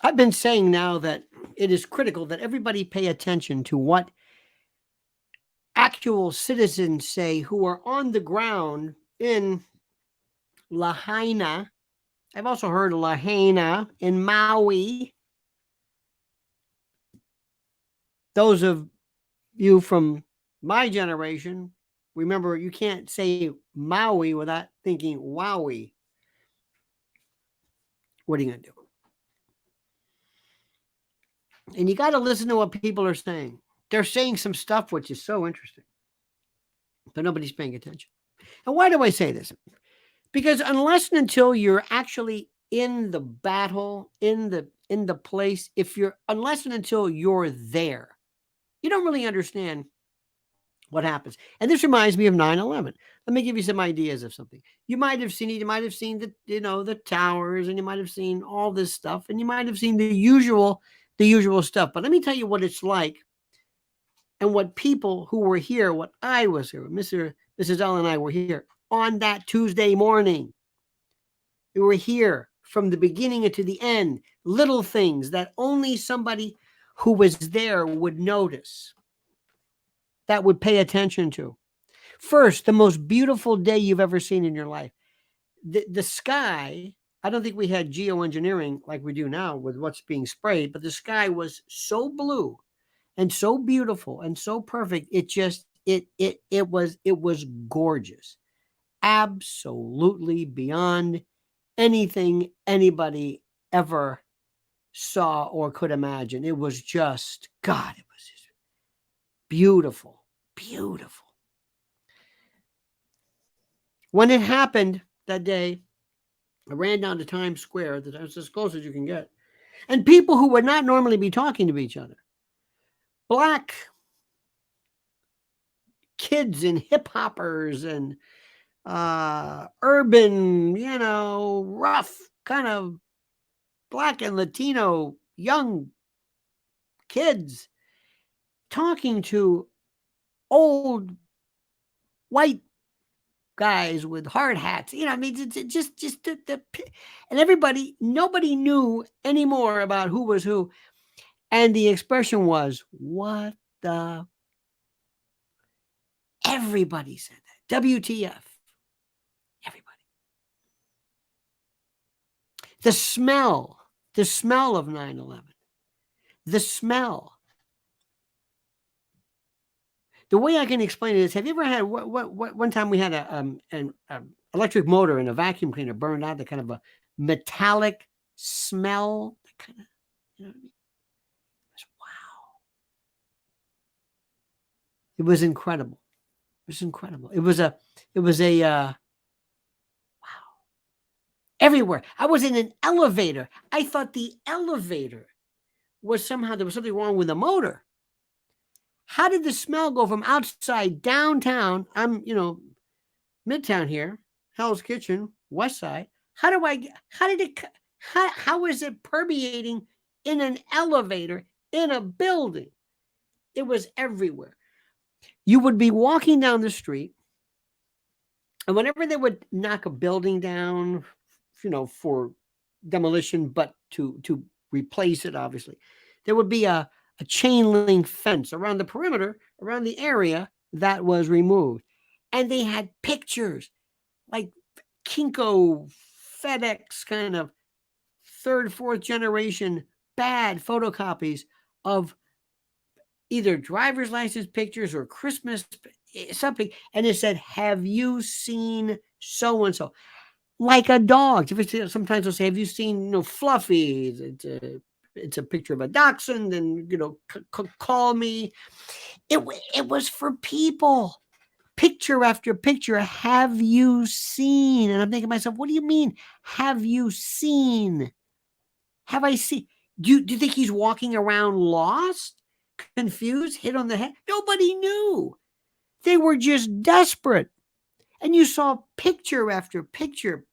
I've been saying now that it is critical that everybody pay attention to what actual citizens say who are on the ground in Lahaina. I've also heard Lahaina in Maui. Those of you from my generation, remember you can't say Maui without thinking wowie. What are you going to do? And you got to listen to what people are saying. They're saying some stuff which is so interesting, but nobody's paying attention. And why do I say this? Because unless and until you're actually in the battle, in the place, unless and until you're there, you don't really understand what happens. And this reminds me of 9/11. Let me give you some ideas of something. You might have seen it. You might have seen the towers, and you might have seen all this stuff, and you might have seen the usual stuff. But let me tell you what it's like, and what people who were here, what I was here, Mrs. L and I were here on that Tuesday morning. We were here from the beginning to the end. Little things that only somebody who was there would notice, that would pay attention to. First, the most beautiful day you've ever seen in your life. The sky, I don't think we had geoengineering like we do now with what's being sprayed, but the sky was so blue and so beautiful and so perfect. It was gorgeous. Absolutely beyond anything anybody ever saw or could imagine. It was just, God, it was just beautiful, beautiful. When it happened that day, I ran down to Times Square. That was as close as you can get. And people who would not normally be talking to each other, black kids and hip hoppers and urban, rough kind of black and Latino young kids talking to old white guys with hard hats. It's just and everybody, nobody knew anymore about who was who. And the expression was, what the? Everybody said that. WTF. Everybody. The smell of 9/11. The smell. The way I can explain it is, have you ever had, one time we had an electric motor and a vacuum cleaner burned out, the kind of a metallic smell, kind of, you know what I mean? Wow. It was incredible. It was incredible. It was a wow. Everywhere. I was in an elevator. I thought the elevator was somehow, there was something wrong with the motor. How did the smell go from outside downtown? I'm, Midtown here, Hell's Kitchen, West Side. How is it permeating in an elevator in a building? It was everywhere. You would be walking down the street, and whenever they would knock a building down, for demolition, but to replace it, obviously, there would be a chain link fence around the perimeter, around the area that was removed. And they had pictures, like Kinko, FedEx kind of third, fourth generation bad photocopies of either driver's license pictures or Christmas something. And it said, have you seen so-and-so? Like a dog. Sometimes they'll say, have you seen, Fluffy? It's a picture of a dachshund, and call me. It was for people. Picture after picture. Have you seen? And I'm thinking to myself, what do you mean? Have you seen? Have I seen? Do you think he's walking around lost, confused, hit on the head? Nobody knew. They were just desperate. And you saw picture after picture,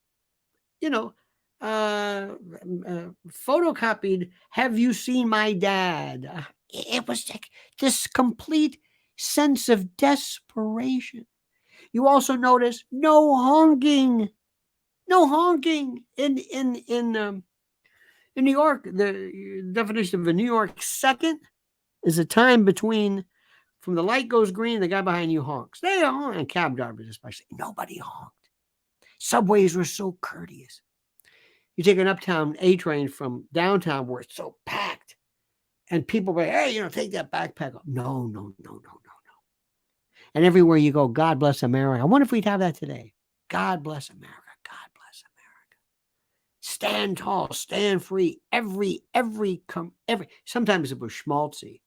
photocopied, have you seen my dad? It was like this complete sense of desperation. You also notice no honking in In New York, the definition of a New York second is a time between from the light goes green, the guy behind you honks. They honk, and cab drivers especially. Nobody honked. Subways were so courteous. You take an uptown A train from downtown where it's so packed, and people were, hey, take that backpack off. No, no, no, no, no, no. And everywhere you go, God bless America. I wonder if we'd have that today. God bless America. God bless America. Stand tall, stand free. Every. Sometimes it was schmaltzy.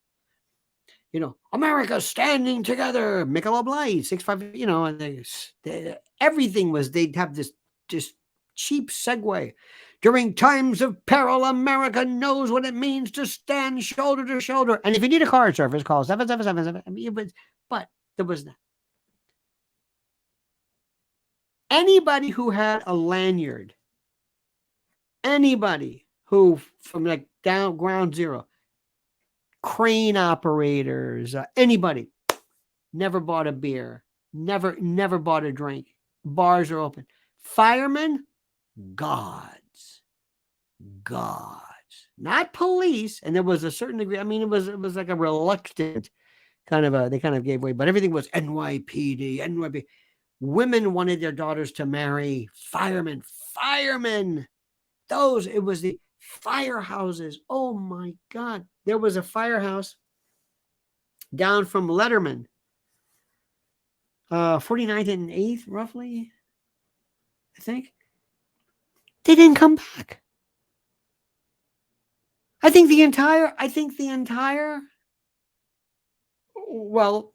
America standing together. Michelob Light, 6.5. And everything was. They'd have this just cheap segue. During times of peril, America knows what it means to stand shoulder to shoulder. And if you need a car service, call 777. But there was that. Anybody who had a lanyard, anybody who from like down ground zero, crane operators, anybody, never bought a beer, never bought a drink. Bars are open. Firemen, gods, not police. And there was a certain degree. I mean, it was like a reluctant kind of they kind of gave way, but everything was NYPD. Women wanted their daughters to marry firemen. It was the firehouses. Oh my God. There was a firehouse down from Letterman, 49th and 8th, roughly, I think. They didn't come back. I think the entire, well,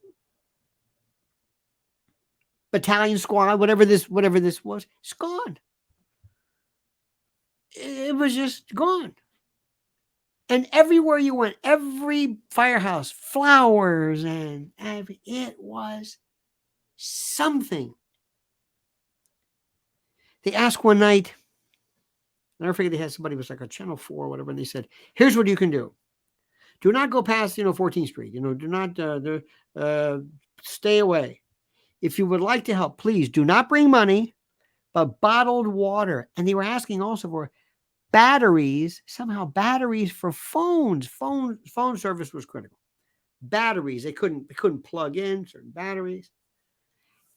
battalion squad, whatever this was, it's gone. It was just gone. And everywhere you went, every firehouse, flowers, and it was something. They asked one night, I never forget, they had somebody, it was like a Channel 4 or whatever, and they said, here's what you can do. Do not go past, 14th Street. Do not stay away. If you would like to help, please do not bring money, but bottled water. And they were asking also for batteries for phones. Phone service was critical. Batteries, they couldn't plug in certain batteries.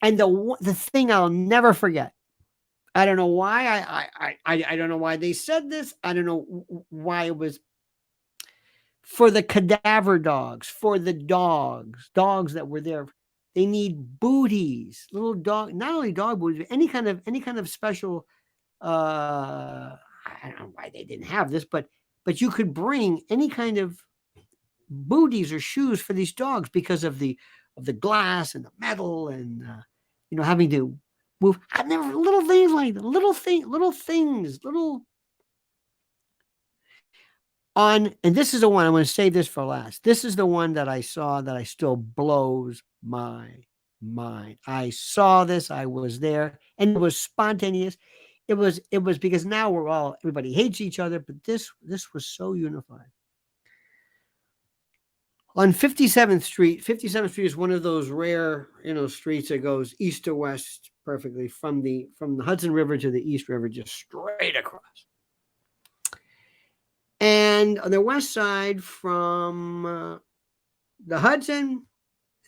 And the thing I'll never forget, I don't know why I don't know why they said this. I don't know why it was for the cadaver dogs, for the dogs that were there. They need booties, little dog, not only dog booties, but any kind of special. I don't know why they didn't have this, but you could bring any kind of booties or shoes for these dogs because of the glass and the metal and having to move. I've never little things like that, little things. And this is the one I'm going to save this for last. This is the one that I saw that I still blows my mind. I saw this, I was there, and it was spontaneous. It was because now everybody hates each other, but this was so unified. On 57th Street is one of those rare, streets that goes east to west perfectly from the Hudson River to the East River, just straight across. And on the west side from the Hudson,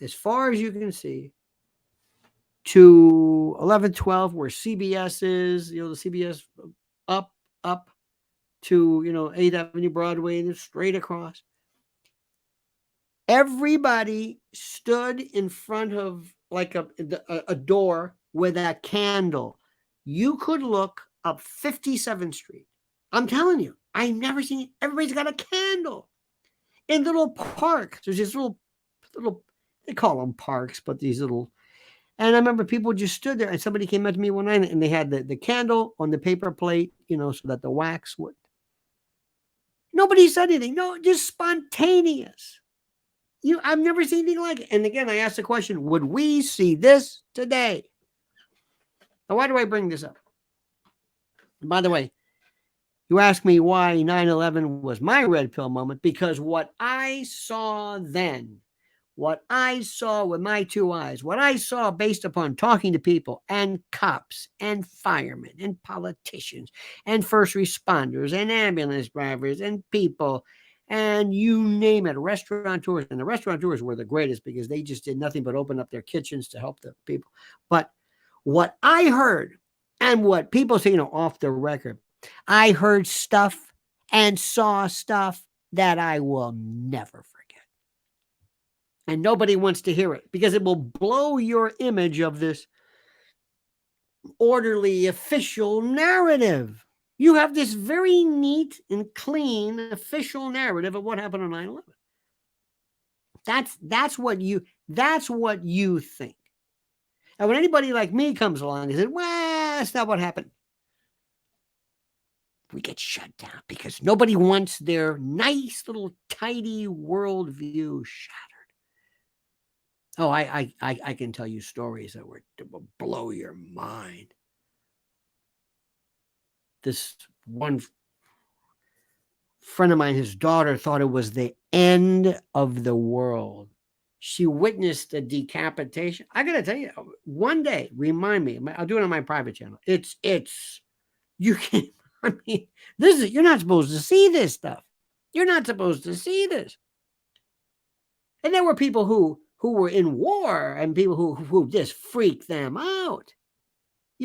as far as you can see, to 1112, where CBS is, the CBS up to, 8th Avenue Broadway, and straight across. Everybody stood in front of like a door with a candle. You could look up 57th Street. I'm telling you, I've never seen it. Everybody's got a candle in little parks. There's these little, they call them parks, but these little. And I remember people just stood there, and somebody came up to me one night, and they had the candle on the paper plate, so that the wax would. Nobody said anything. No, just spontaneous. I've never seen anything like it. And again, I asked the question, would we see this today? Now, why do I bring this up? And by the way, you ask me why 9/11 was my red pill moment, because what I saw then what I saw with my 2 eyes, what I saw based upon talking to people and cops and firemen and politicians and first responders and ambulance drivers and people and you name it, restaurateurs. And the restaurateurs were the greatest because they just did nothing but open up their kitchens to help the people. But what I heard and what people say, off the record, I heard stuff and saw stuff that I will never forget. And nobody wants to hear it because it will blow your image of this orderly official narrative. You have this very neat and clean official narrative of what happened on 9/11. That's what you think. And when anybody like me comes along and says, well, that's not what happened, we get shut down because nobody wants their nice little tidy worldview shattered. Oh, I can tell you stories that will blow your mind. This one friend of mine, his daughter thought it was the end of the world. She witnessed a decapitation. I got to tell you, one day, remind me, I'll do it on my private channel. You can, I mean, you're not supposed to see this stuff. You're not supposed to see this. And there were people who were in war and people who just freaked them out.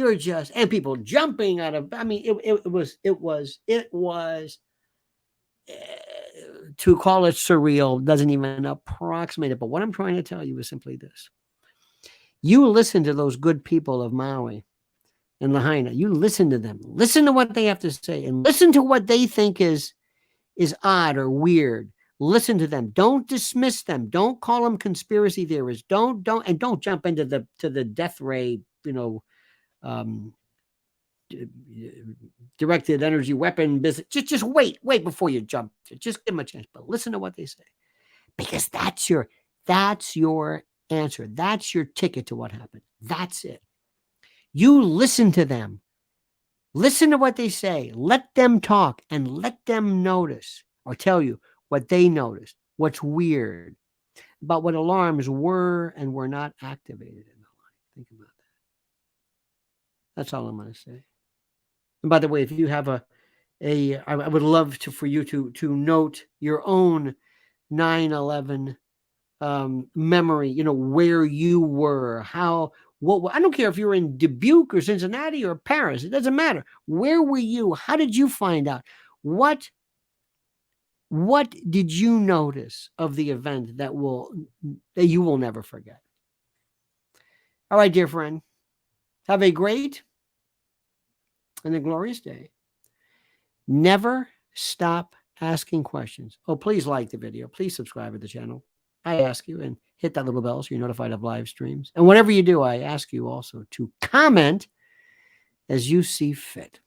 And people jumping out of, I mean, it was to call it surreal doesn't even approximate it. But what I'm trying to tell you is simply this. You listen to those good people of Maui and Lahaina. You listen to them. Listen to what they have to say and listen to what they think is odd or weird. Listen to them. Don't dismiss them. Don't call them conspiracy theorists. Don't jump into the death ray, directed energy weapon business. Just wait before you jump. Just give them a chance. But listen to what they say, because that's your answer. That's your ticket to what happened. That's it. You listen to them. Listen to what they say. Let them talk and let them notice or tell you what they noticed, what's weird, about what alarms were and were not activated in the line. Think about that. That's all I'm going to say. And by the way, if you have I would love for you to note your own 9/11 memory, where you were, what I don't care if you're in Dubuque or Cincinnati or Paris, it doesn't matter. Where were you? How did you find out? What did you notice of the event that you will never forget? All right, dear friend, have a great and a glorious day. Never stop asking questions. Oh, please like the video. Please subscribe to the channel. I ask you, and hit that little bell so you're notified of live streams. And whatever you do, I ask you also to comment as you see fit.